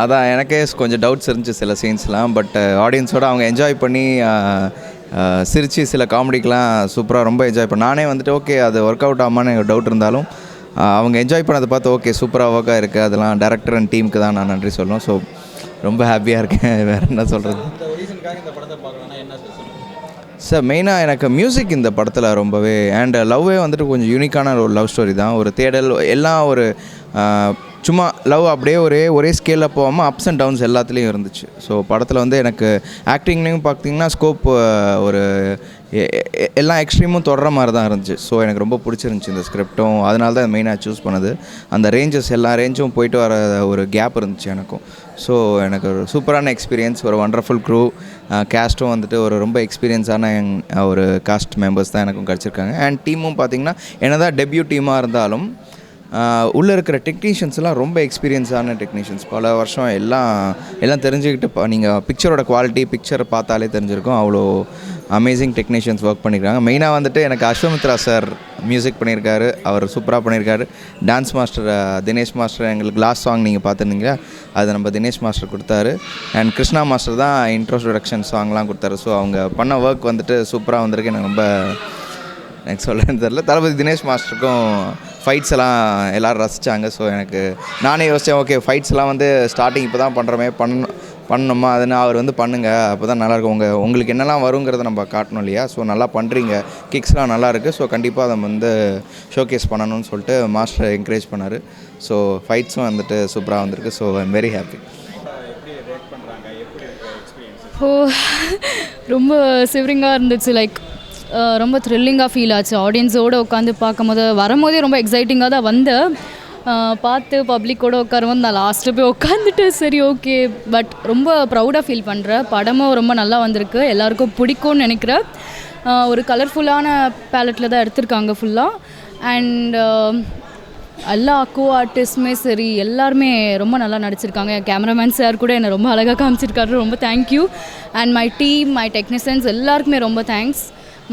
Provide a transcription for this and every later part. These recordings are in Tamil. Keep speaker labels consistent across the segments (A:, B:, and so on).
A: அதான் எனக்கே கொஞ்சம் டவுட்ஸ் இருந்துச்சு சில சீன்ஸ்லாம். பட் ஆடியன்ஸோடு அவங்க என்ஜாய் பண்ணி சிரித்து சில காமெடிக்கெலாம் சூப்பராக ரொம்ப என்ஜாய் பண்ண. நானே வந்துட்டு ஓகே அது ஒர்க் அவுட் ஆகாமான்னு எனக்கு டவுட் இருந்தாலும் அவங்க என்ஜாய் பண்ணதை பார்த்து ஓகே சூப்பராக ஒர்க்காக இருக்குது. அதெல்லாம் டேரக்டர் அண்ட் டீமுக்கு தான் நான் நன்றி சொல்லணும். ஸோ ரொம்ப ஹாப்பியாக இருக்கேன். வேறு என்ன சொல்கிறது சார், மெயினாக எனக்கு மியூசிக் இந்த படத்தில் ரொம்பவே அண்ட் லவ்வே வந்துட்டு கொஞ்சம் யூனிக்கான ஒரு லவ் ஸ்டோரி தான். ஒரு தேடல் எல்லாம் ஒரு சும்மா லவ் அப்படியே ஒரே ஸ்கேலில் போகாமல் அப்ஸ் அண்ட் டவுன்ஸ் எல்லாத்துலேயும் இருந்துச்சு. ஸோ படத்தில் வந்து எனக்கு ஆக்டிங்லேயும் பார்த்திங்கன்னா ஸ்கோப் ஒரு எல்லா எக்ஸ்ட்ரீமும் தொடர மாதிரி தான் இருந்துச்சு. ஸோ எனக்கு ரொம்ப பிடிச்சிருந்துச்சி இந்த ஸ்கிரிப்டும். அதனால தான் மெயினாக சூஸ் பண்ணது. அந்த ரேஞ்சஸ் எல்லா ரேஞ்சும் போயிட்டு வர ஒரு கேப் இருந்துச்சு எனக்கும். ஸோ எனக்கு ஒரு சூப்பரான எக்ஸ்பீரியன்ஸ், ஒரு வண்டர்ஃபுல் க்ரூ, கேஸ்ட்டும் வந்துட்டு ஒரு ரொம்ப எக்ஸ்பீரியன்ஸான ஒரு காஸ்ட் மெம்பர்ஸ் தான் எனக்கும் கிடச்சிருக்காங்க. அண்ட் டீமும் பார்த்திங்கன்னா என்ன தான் டெபியூ டீமாக இருந்தாலும் உள்ளே இருக்கிற டெக்னீஷியன்ஸ்லாம் ரொம்ப எக்ஸ்பீரியன்ஸான டெக்னீஷியன்ஸ். பல வருஷம் எல்லாம் தெரிஞ்சுக்கிட்டு நீங்கள் பிக்சரோட குவாலிட்டி பிக்சரை பார்த்தாலே தெரிஞ்சிருக்கும். அவ்வளோ அமேசிங் டெக்னீஷியன்ஸ் ஒர்க் பண்ணியிருக்காங்க. மெயினாக வந்துட்டு எனக்கு அஸ்வமித்ரா சார் மியூசிக் பண்ணியிருக்காரு. அவர் சூப்பராக பண்ணியிருக்காரு. டான்ஸ் மாஸ்டர் தினேஷ் மாஸ்டர் எங்களுக்கு லாஸ்ட் சாங் நீங்கள் பார்த்துருந்தீங்க, அது நம்ம தினேஷ் மாஸ்டர் கொடுத்தாரு. அண்ட் கிருஷ்ணா மாஸ்டர் தான் இன்ட்ரோடக்ஷன் சாங்லாம் கொடுத்தாரு. ஸோ அவங்க பண்ண ஒர்க் வந்துட்டு சூப்பராக வந்திருக்கு. எனக்கு ரொம்ப எனக்கு சொல்லணும்னு தெரில. தளபதி தினேஷ் மாஸ்டருக்கும் ஃபைட்ஸ் எல்லாம் எல்லோரும் ரசித்தாங்க. ஸோ எனக்கு நானே யோசித்தேன் ஓகே ஃபைட்ஸ்லாம் வந்து ஸ்டார்டிங் இப்போ தான் பண்ணுறோமே பண்ணணுமா, அதுன்னு அவர் வந்து பண்ணுங்கள் அப்போ தான் நல்லாயிருக்கும். உங்களுக்கு என்னெல்லாம் வருங்கிறத நம்ம காட்டணும் இல்லையா. ஸோ நல்லா பண்ணுறீங்க, கிக்ஸ்லாம் நல்லா இருக்குது. ஸோ கண்டிப்பாக அதை வந்து ஷோகேஸ் பண்ணணும்னு சொல்லிட்டு மாஸ்டர் என்கரேஜ் பண்ணார். ஸோ ஃபைட்ஸும் வந்துட்டு சூப்பராக வந்திருக்கு. So I am very happy.
B: ரொம்ப சிவரிங்காக இருந்துச்சு. லைக் ரொம்ப த்ரில்லிங்காக ஃபீல் ஆச்சு. ஆடியன்ஸோடு உட்காந்து பார்க்கும்போது வரும்போதே ரொம்ப எக்ஸைட்டிங்காக தான் வந்தேன். பார்த்து பப்ளிக்கோடு உட்காரும்போது நான் லாஸ்ட்டு போய் உட்காந்துட்டு சரி ஓகே. பட் ரொம்ப ப்ரௌடாக ஃபீல் பண்ணுறேன். படமும் ரொம்ப நல்லா வந்திருக்கு, எல்லாருக்கும் பிடிக்கும்னு நினைக்கிறேன். ஒரு கலர்ஃபுல்லான பேலட்டில் தான் எடுத்திருக்காங்க ஃபுல்லாக. அண்ட் எல்லா கோ ஆர்டிஸ்ட்டுமே சரி எல்லாருமே ரொம்ப நல்லா நடிச்சிருக்காங்க. என் கேமராமேன் சார் கூட என்னை ரொம்ப அழகாக காமிச்சிருக்காரு. ரொம்ப thank you. And my team, my technicians எல்லாருக்குமே ரொம்ப தேங்க்ஸ்.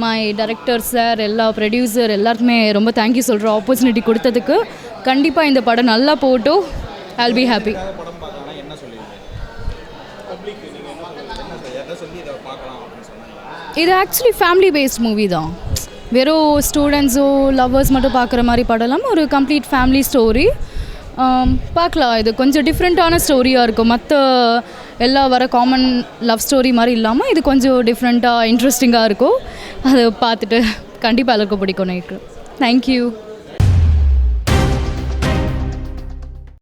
B: மை டைரக்டர் சார், எல்லா ப்ரொடியூசர் எல்லாருக்குமே ரொம்ப தேங்க்யூ சொல்கிற ஆப்பர்ச்சுனிட்டி கொடுத்ததுக்கு. கண்டிப்பாக இந்த படம் நல்லா போட்டும். I will be happy. இது ஆக்சுவலி ஃபேமிலி பேஸ்ட் மூவி தான். வெறும் ஸ்டூடெண்ட்ஸோ லவ்வர்ஸ் மட்டும் பார்க்குற மாதிரி படம் இல்லாமல் ஒரு கம்ப்ளீட் ஃபேமிலி ஸ்டோரி பார்க்கலாம். இது கொஞ்சம் டிஃப்ரெண்ட்டான ஸ்டோரியாக இருக்கும். மற்ற எல்லா வர காமன் லவ் ஸ்டோரி மாதிரி இல்லாமல் இது கொஞ்சம் டிஃப்ரெண்ட்டாக இன்ட்ரெஸ்டிங்காக இருக்கும். அதை பார்த்துட்டு கண்டிப்பாக எல்லாருக்கும் பிடிக்கும் நினைக்கிறேன். தேங்க்யூ.